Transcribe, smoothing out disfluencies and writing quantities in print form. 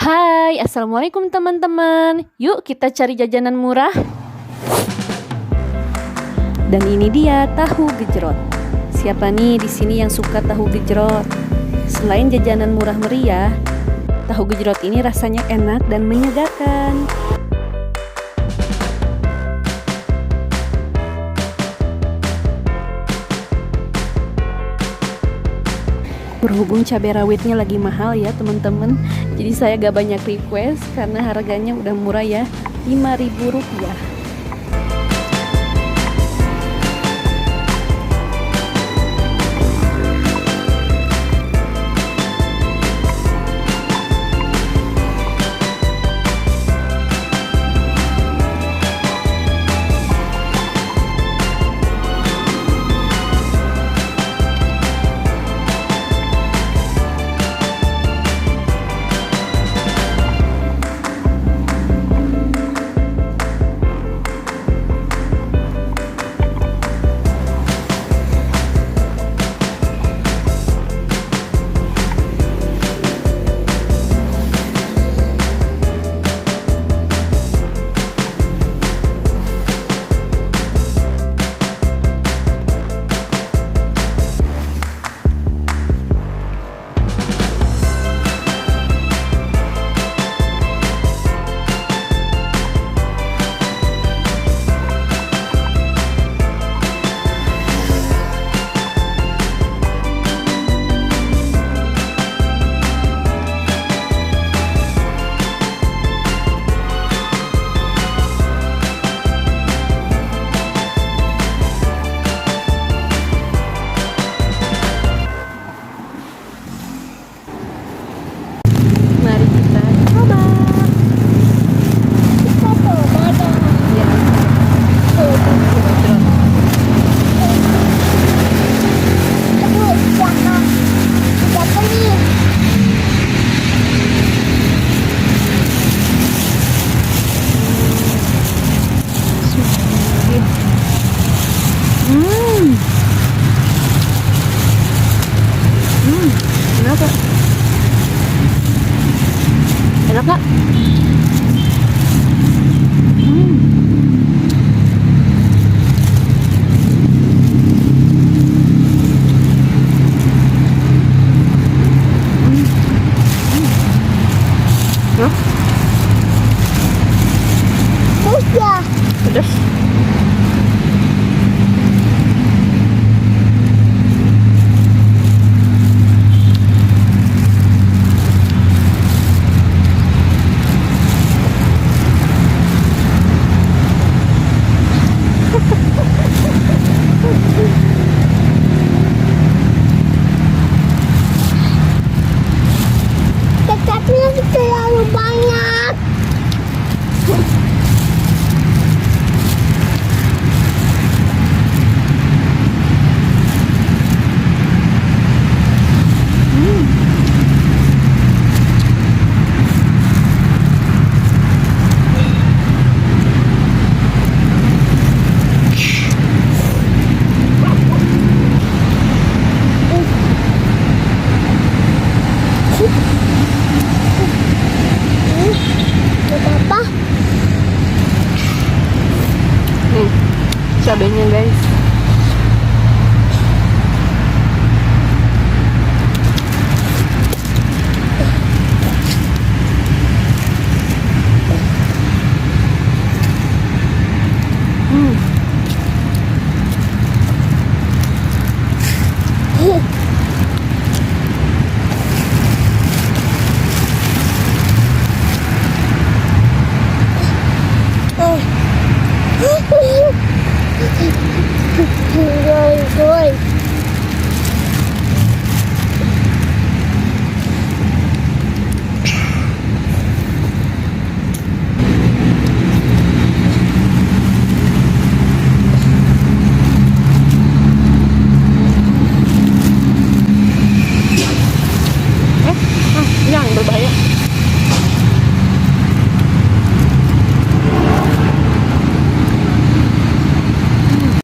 Hai, assalamualaikum teman-teman. Yuk kita cari jajanan murah. Dan ini dia tahu gejrot. Siapa nih di sini yang suka tahu gejrot? Selain jajanan murah meriah, tahu gejrot ini rasanya enak dan menyegarkan. Berhubung cabai rawitnya lagi mahal ya teman-teman, jadi saya gak banyak request karena harganya udah murah ya, Rp5.000. Mari kita coba. Kita coba dong. Ya. Gejrot. Aduh, jangan. Siapa nih? Hmm. Enak kak? Enak kak? Hah? Terus ya. Pedas? Kecapnya terlalu banyak. Apa? Nih, cabenya guys.